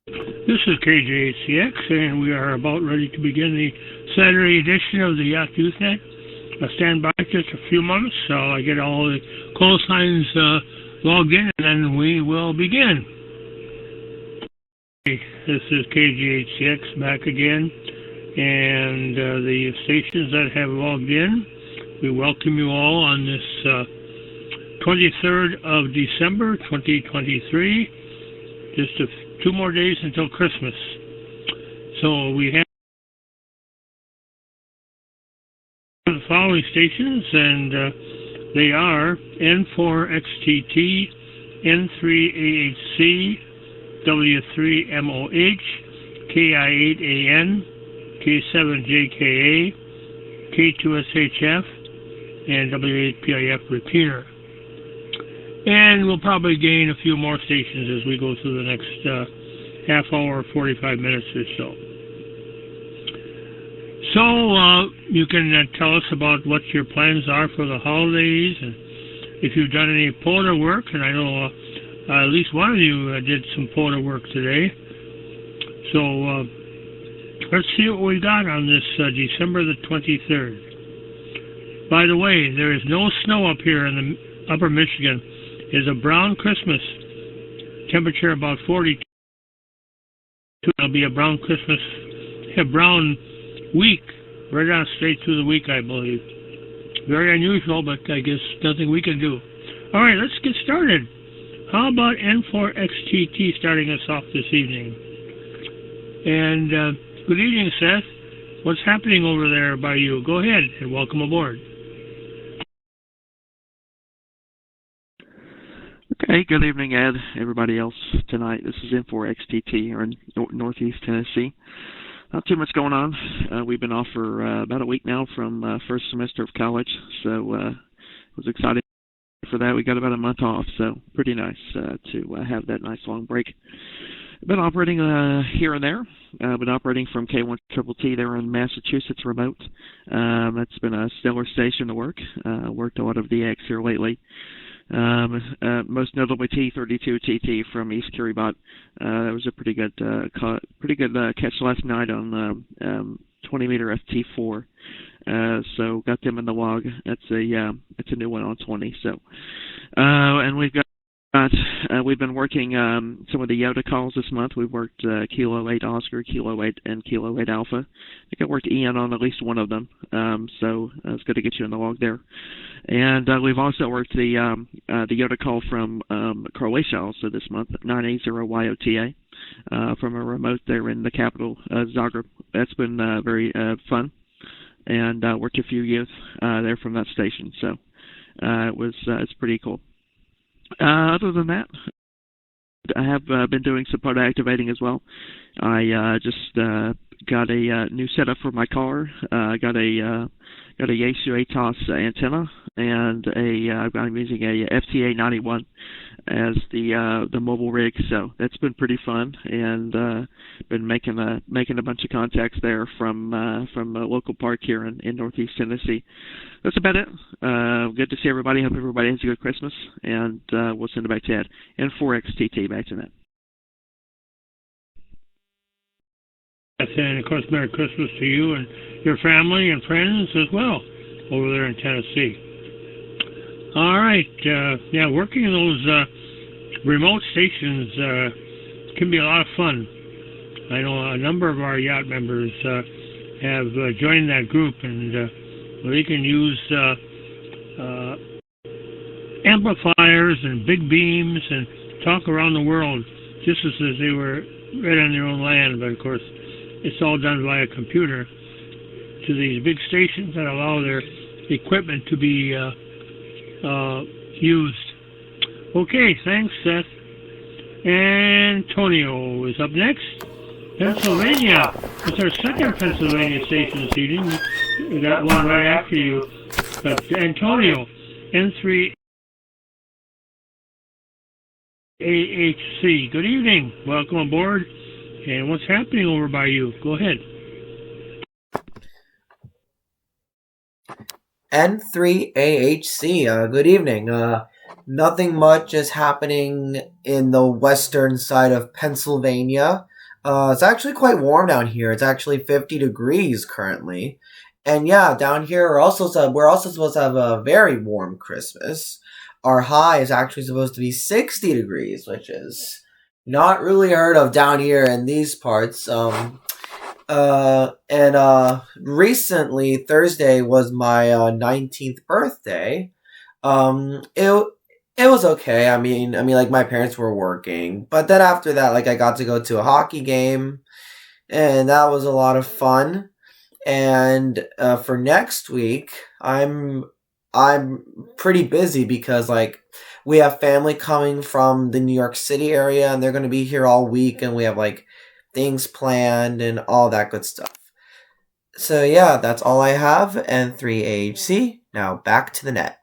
This is KJHCX, and we are about ready to begin the Saturday edition of the YACHT Youth Net. Stand by just a few moments so I get all the call signs logged in, and then we will begin. This is KJHCX back again, and the stations that have logged in, we welcome you all on this 23rd of December 2023, just 2 more days until Christmas. So we have the following stations, and they are N4XTT, N3AHC, W3MOH, KI8AN, K7JKA, K2SHF, and W8PIF repeater. And we'll probably gain a few more stations as we go through the next half hour, 45 minutes or so. So you can tell us about what your plans are for the holidays, and if you've done any photo work, and I know at least one of you did some photo work today. So let's see what we got on this December the 23rd. By the way, there is no snow up here in the upper Michigan. It's a brown Christmas. Temperature about 42. It'll be a brown Christmas, a brown week, right on straight through the week, I believe. Very unusual, but I guess nothing we can do. All right, let's get started. How about N4XTT starting us off this evening? And good evening, Seth. What's happening over there by you? Go ahead and welcome aboard. Okay, good evening, Ed, everybody else tonight. This is N4XTT here in Northeast Tennessee. Not too much going on. We've been off for about a week now from first semester of college, so was excited for that. We got about a month off, so pretty nice to have that nice long break. Been operating here and there. Been operating from K1TTT there in Massachusetts remote. That's been a stellar station to work. Worked a lot of DX here lately. Most notably T32TT from East Kiribati. That was a pretty good catch last night on 20-meter FT4. So got them in the log. It's a new one on 20. So and we've been working some of the YOTA calls this month. We've worked Kilo 8 Oscar, Kilo 8, and Kilo 8 Alpha. I think I worked Ian on at least one of them. So it's good to get you in the log there. And we've also worked the YOTA call from Croatia also this month, 980 YOTA, from a remote there in the capital, Zagreb. That's been very fun, and worked a few youth there from that station. So it's pretty cool. Other than that, I have been doing some pod activating as well. I just got a new setup for my car. I got a Yaesu ATOS antenna, and I'm using a FTA 91 as the mobile rig. So that's been pretty fun, and been making a bunch of contacts there from a local park here in Northeast Tennessee. That's about it. Good to see everybody. Hope everybody has a good Christmas, and we'll send it back to Ed. N4XTT, back to that. And of course, Merry Christmas to you and your family and friends as well over there in Tennessee. All right, working in those remote stations can be a lot of fun. I know a number of our yacht members have joined that group, and they can use amplifiers and big beams and talk around the world just as if they were right on their own land. But of course, it's all done via computer to these big stations that allow their equipment to be used. Okay, thanks, Seth. Antonio is up next. Pennsylvania. It's our second Pennsylvania station this evening. We got one right after you. But Antonio, N3AHC. Good evening. Welcome aboard. And what's happening over by you? Go ahead. N3AHC, good evening. Nothing much is happening in the western side of Pennsylvania. It's actually quite warm down here. It's actually 50 degrees currently. And yeah, down here we're also supposed to have a very warm Christmas. Our high is actually supposed to be 60 degrees, which is not really heard of down here in these parts. And recently Thursday was my 19th birthday. It was okay. I mean, like my parents were working, but then after that, like I got to go to a hockey game, and that was a lot of fun. And for next week, I'm pretty busy because like we have family coming from the New York City area, and they're going to be here all week, and we have like things planned and all that good stuff. So yeah, that's all I have. And 3AHC. Now back to the net.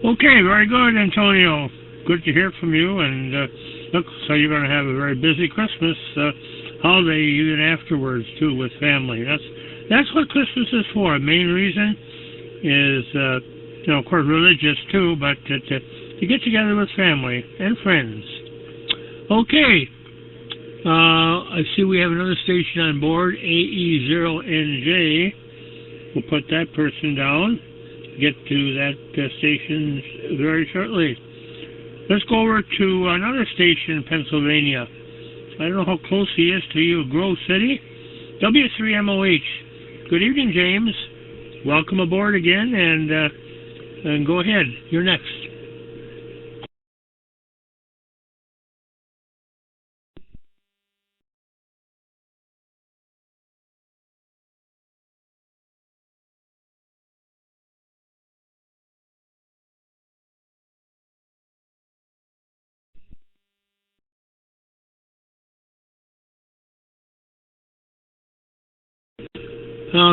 Okay, very good, Antonio. Good to hear from you. And look, so you're going to have a very busy Christmas holiday even afterwards too with family. That's what Christmas is for. The main reason is, of course, religious too, but to get together with family and friends. Okay. I see we have another station on board, AE0NJ. We'll put that person down. Get to that station very shortly. Let's go over to another station in Pennsylvania. I don't know how close he is to you, Grove City. W3MOH. Good evening, James. Welcome aboard again, and go ahead. You're next.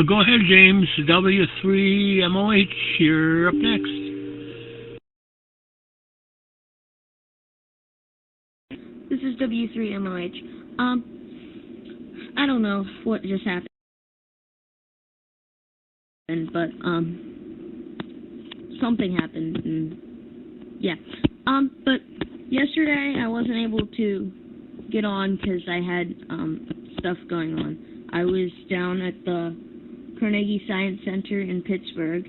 Go ahead, James. W3MOH. You're up next. This is W3MOH. I don't know what just happened, but something happened, and yeah. But yesterday I wasn't able to get on because I had stuff going on. I was down at the Carnegie Science Center in Pittsburgh.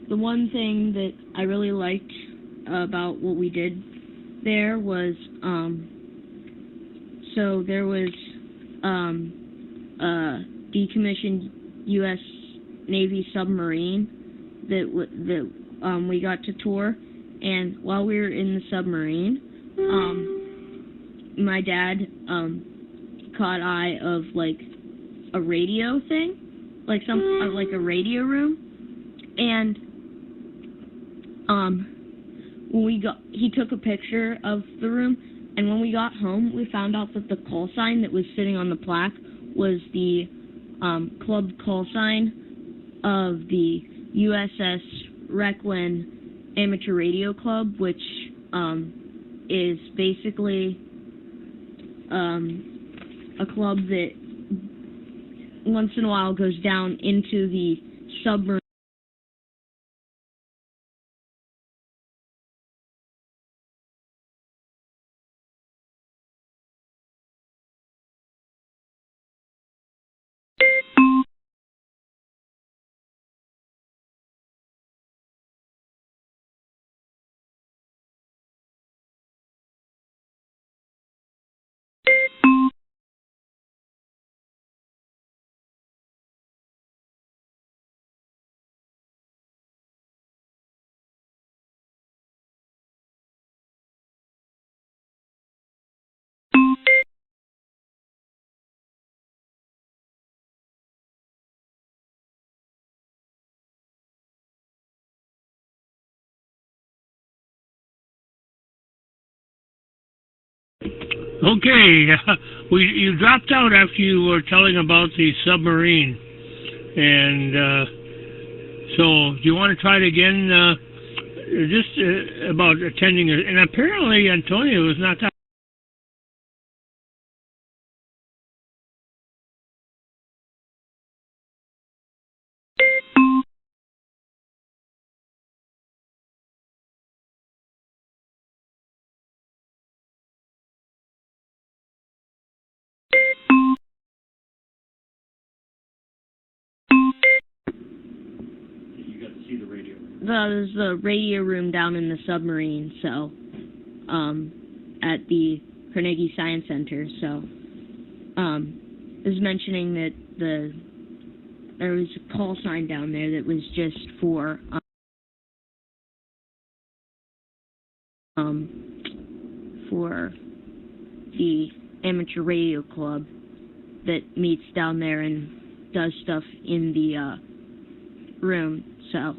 The one thing that I really liked about what we did there was so there was a decommissioned U.S. Navy submarine that we got to tour, and while we were in the submarine, my dad caught eye of like a radio thing, like like a radio room, and he took a picture of the room, and when we got home, we found out that the call sign that was sitting on the plaque was the club call sign of the USS Requin Amateur Radio Club, which is basically a club that once in a while goes down into the submarine. Okay, you dropped out after you were telling about the submarine, and so do you want to try it again? Just about attending it, and apparently Antonio is not that see the radio room? There's the radio room down in the submarine, so, at the Carnegie Science Center, so, it was mentioning that there was a call sign down there that was just for, for the amateur radio club that meets down there and does stuff in the room. So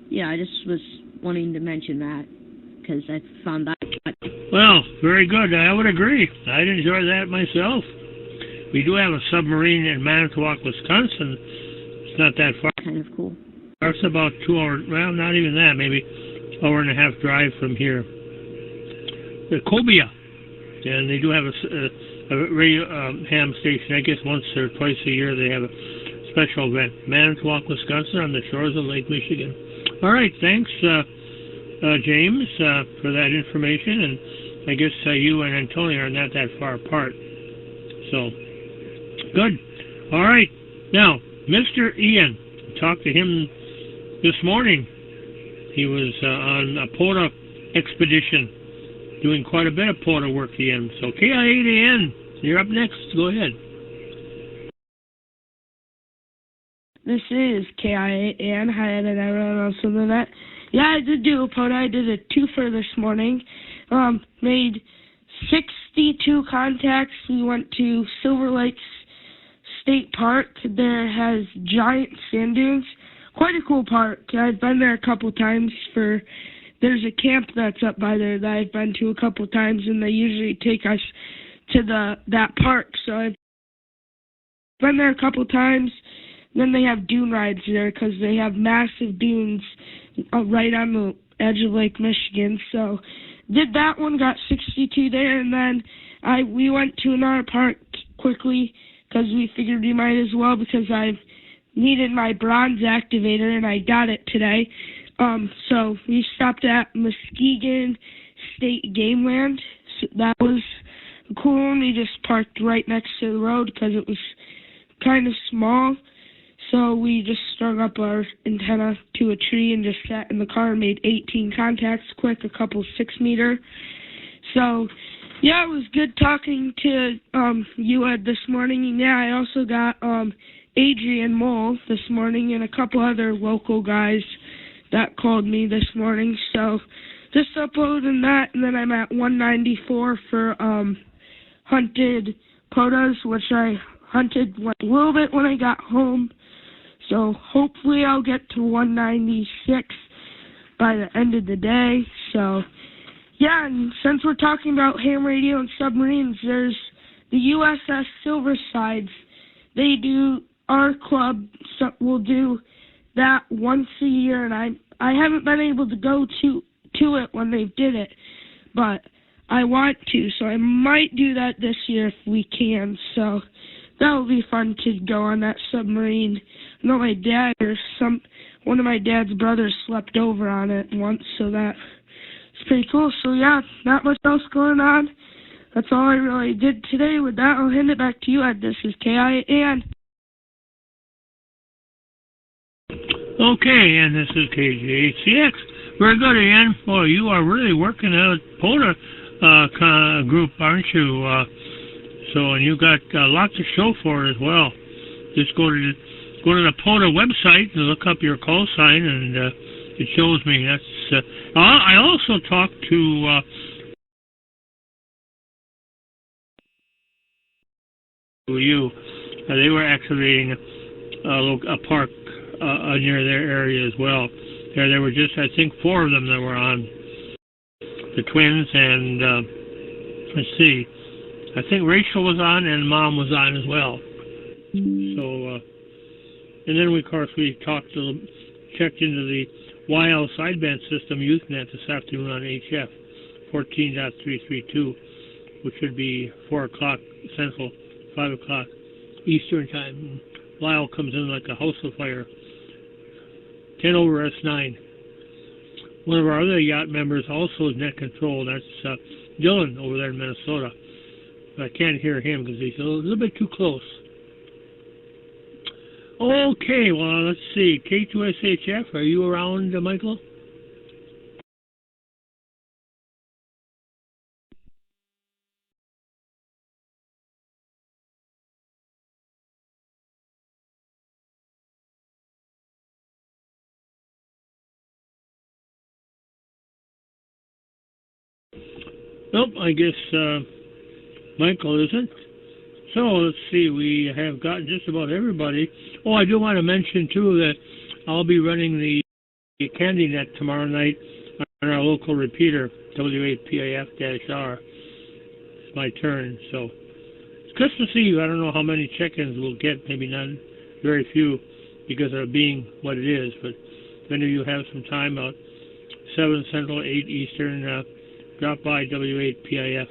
yeah, I just was wanting to mention that because I found that. Well, very good. I would agree. I'd enjoy that myself. We do have a submarine in Manitowoc, Wisconsin. It's not that far. Kind of cool. It's about 2 hours. Well, not even that. Maybe hour and a half drive from here. The Cobia, and they do have a radio ham station. I guess once or twice a year they have a special event. Manitowoc, Wisconsin, on the shores of Lake Michigan. All right, thanks, James, for that information. And I guess you and Antonio are not that far apart. So, good. All right. Now, Mr. Ian, talked to him this morning. He was on a POTA expedition, doing quite a bit of POTA work, Ian. So, KI8AN, you're up next. Go ahead. This is KI8AN. Hi, and everyone else on the net. Yeah, I did do a POTA. I did a twofer this morning. Made 62 contacts. We went to Silver Lakes State Park. There has giant sand dunes. Quite a cool park. I've been there a couple times. There's a camp that's up by there that I've been to a couple times, and they usually take us to that park. So I've been there a couple times. Then they have dune rides there because they have massive dunes right on the edge of Lake Michigan. So did that one, got 62 there, and then we went to another park quickly because we figured we might as well because I've needed my bronze activator and I got it today. So we stopped at Muskegon State Game Land. So that was cool one. We just parked right next to the road because it was kind of small. So we just strung up our antenna to a tree and just sat in the car and made 18 contacts quick, a couple 6-meter. So, yeah, it was good talking to you, Ed, this morning. And, yeah, I also got Adrian Mole this morning and a couple other local guys that called me this morning. So just uploading that, and then I'm at 194 for hunted POTAs, which I hunted a little bit when I got home. So hopefully I'll get to 196 by the end of the day. So, yeah, and since we're talking about ham radio and submarines, there's the USS Silversides. They do, our club will do that once a year, and I haven't been able to go to it when they did it, but I want to, so I might do that this year if we can. So that will be fun to go on that submarine. I know my dad or one of my dad's brothers slept over on it once, so that's pretty cool. So yeah, not much else going on. That's all I really did today. With that, I'll hand it back to you, Ed. This is KIAN. Okay, and this is KJHCX. Very good, Ian. Boy, you are really working out POTA group, aren't you? And you got a lot to show for it as well. Just go to the POTA website and look up your call sign, and it shows me. That's. I also talked to you. They were activating a park near their area as well. There were just, I think, 4 of them that were on. The twins and let's see. I think Rachel was on and Mom was on as well. So, and then we checked into the YL sideband system Youth Net this afternoon on HF 14.332, which should be 4 o'clock Central, 5 o'clock Eastern Time. Lyle comes in like a house of fire. 10 over S9. One of our other yacht members also is net control. That's Dylan over there in Minnesota. I can't hear him because he's a little bit too close. Okay, well, let's see. K2SHF, are you around, Michael? Nope, I guess Michael isn't. So let's see, we have gotten just about everybody. Oh, I do want to mention too that I'll be running the Candy Net tomorrow night on our local repeater, W8PAF-R. It's my turn, so it's Christmas Eve. I don't know how many check-ins we'll get, maybe none, very few, because of it being what it is. But if any of you have some time out, 7 Central, 8 Eastern, drop by W8PIF.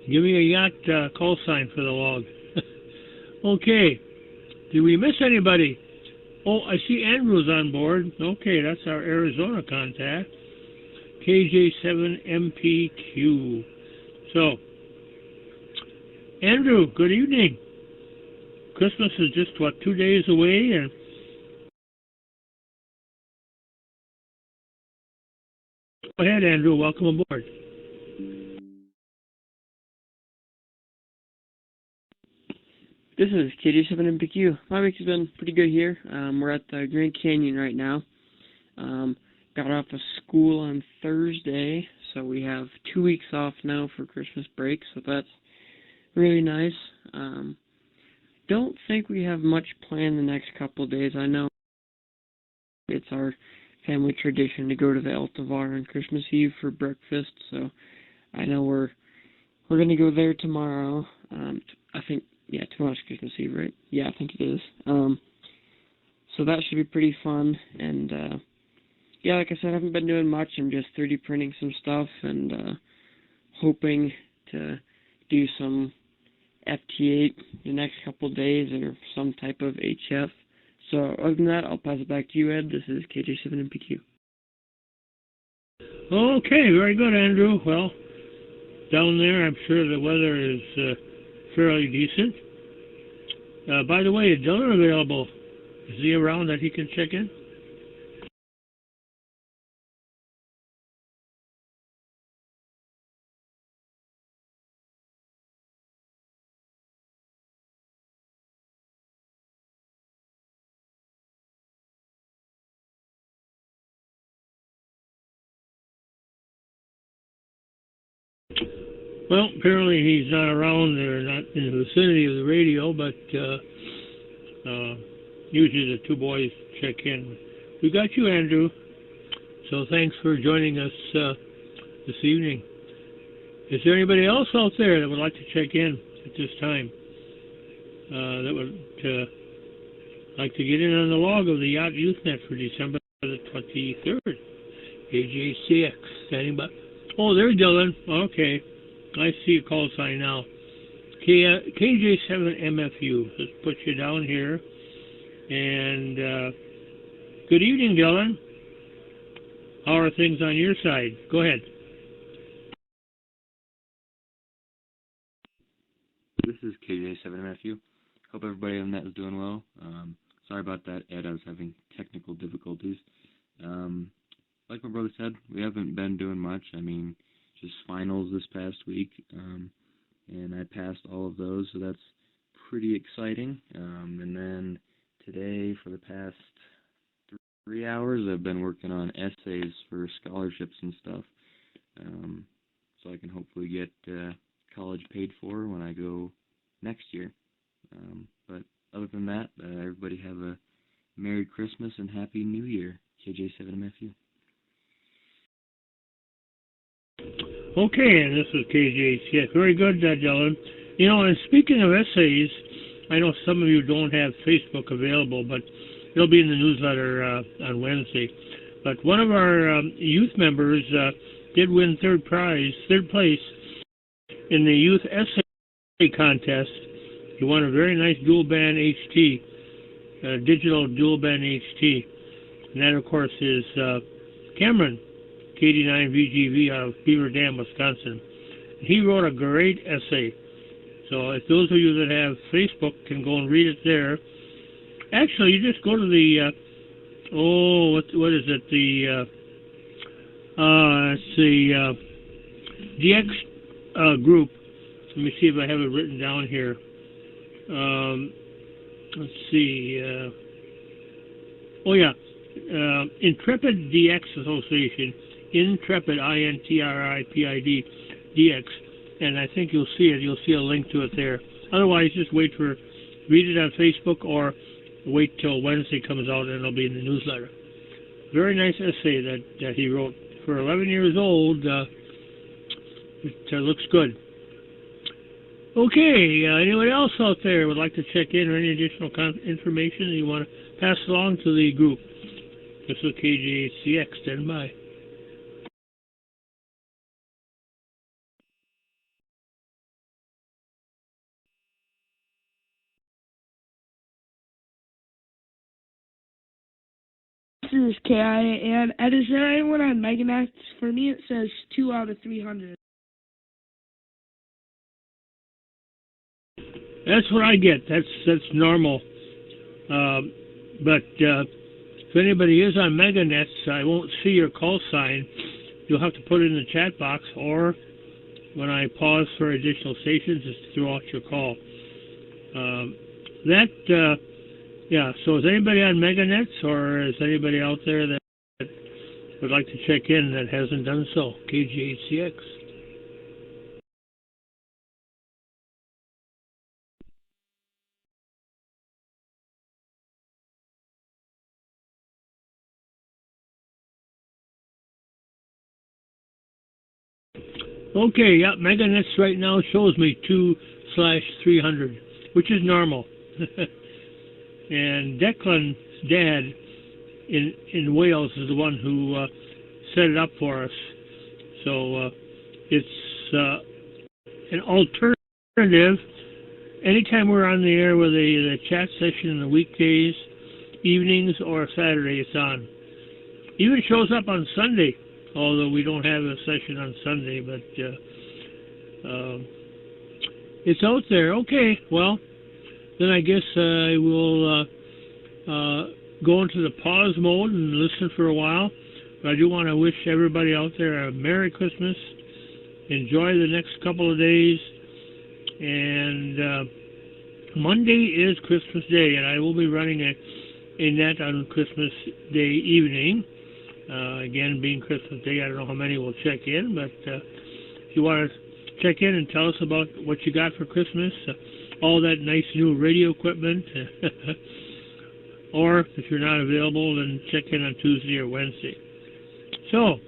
Give me a yacht call sign for the log. Okay. Did we miss anybody? Oh, I see Andrew's on board. Okay, that's our Arizona contact. KJ7MPQ. So, Andrew, good evening. Christmas is just, 2 days away, and go ahead, Andrew. Welcome aboard. This is KJ7MPQ. My week has been pretty good here. We're at the Grand Canyon right now. Got off of school on Thursday, so we have 2 weeks off now for Christmas break, so that's really nice. Don't think we have much planned the next couple of days. I know it's our family tradition to go to the Altivar on Christmas Eve for breakfast, so I know we're going to go there tomorrow. I think, yeah, tomorrow's Christmas Eve, right? Yeah, I think it is. So that should be pretty fun, and yeah, like I said, I haven't been doing much. I'm just 3D printing some stuff and hoping to do some FT8 the next couple of days or some type of HF. So other than that, I'll pass it back to you, Ed. This is KJ7MPQ. Okay, very good, Andrew. Well, down there, I'm sure the weather is fairly decent. By the way, is Dylan available? Is he around that he can check in? Well, apparently he's not around or not in the vicinity of the radio, but usually the two boys check in. We got you, Andrew. So thanks for joining us this evening. Is there anybody else out there that would like to check in at this time? That would like to get in on the log of the Yacht Youth Net for December the 23rd. AJCX, standing by. Oh, there's Dylan. Okay. I see a call sign now. KJ7MFU. Let's put you down here. And good evening, Dylan. How are things on your side? Go ahead. This is KJ7MFU. Hope everybody on that is doing well. Sorry about that, Ed. I was having technical difficulties. Like my brother said, we haven't been doing much. I mean, just finals this past week, and I passed all of those, so that's pretty exciting. And then today, for the past 3 hours, I've been working on essays for scholarships and stuff, so I can hopefully get college paid for when I go next year. But other than that, everybody have a Merry Christmas and Happy New Year. KJ7MFU. Okay, and this is KJ. Yes, very good, Dylan. You know, and speaking of essays, I know some of you don't have Facebook available, but it'll be in the newsletter on Wednesday. But one of our youth members did win third place in the youth essay contest. He won a very nice dual band HT, digital dual band HT. And that, of course, is Cameron, KD9VGV out of Beaver Dam, Wisconsin. He wrote a great essay. So if those of you that have Facebook can go and read it there. Actually, you just go to the, what is it? It's the DX group. Let me see if I have it written down here. Let's see. Intrepid DX Association. Intrepid, INTRIPID, DX. And I think you'll see it. You'll see a link to it there. Otherwise, just read it on Facebook or wait till Wednesday comes out and it'll be in the newsletter. Very nice essay that he wrote. For 11 years old, it looks good. Okay, anyone else out there would like to check in or any additional information that you want to pass along to the group? This is KGHCX. Stand by. This is KIA, and is there anyone on Meganet? For me, it says 2 out of 300. That's what I get. That's normal. But if anybody is on Meganets, I won't see your call sign. You'll have to put it in the chat box, or when I pause for additional stations, just throw out your call. So is anybody on Meganets, or is anybody out there that would like to check in that hasn't done so? KGHCX. Okay, yeah, Meganets right now shows me 2/300, which is normal. And Declan's dad in Wales is the one who set it up for us. So it's an alternative. Anytime we're on the air with the chat session in the weekdays, evenings, or Saturday, it's on. Even shows up on Sunday, although we don't have a session on Sunday, but it's out there. Okay, well, then I guess I will go into the pause mode and listen for a while. But I do want to wish everybody out there a Merry Christmas. Enjoy the next couple of days. And Monday is Christmas Day, and I will be running a net on Christmas Day evening. Again, being Christmas Day, I don't know how many will check in, but if you want to check in and tell us about what you got for Christmas, all that nice new radio equipment, or if you're not available, then check in on Tuesday or Wednesday. So,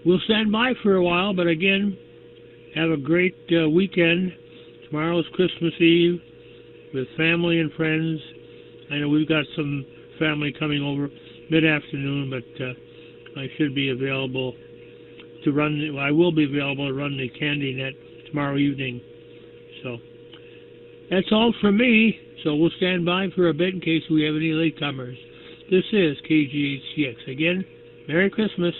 we'll stand by for a while, but again, have a great weekend. Tomorrow's Christmas Eve with family and friends. I know we've got some family coming over mid-afternoon, but I should be available to run. I will be available to run the Candy Net tomorrow evening. So that's all from me. So we'll stand by for a bit in case we have any latecomers. This is KGHCX. Again, Merry Christmas.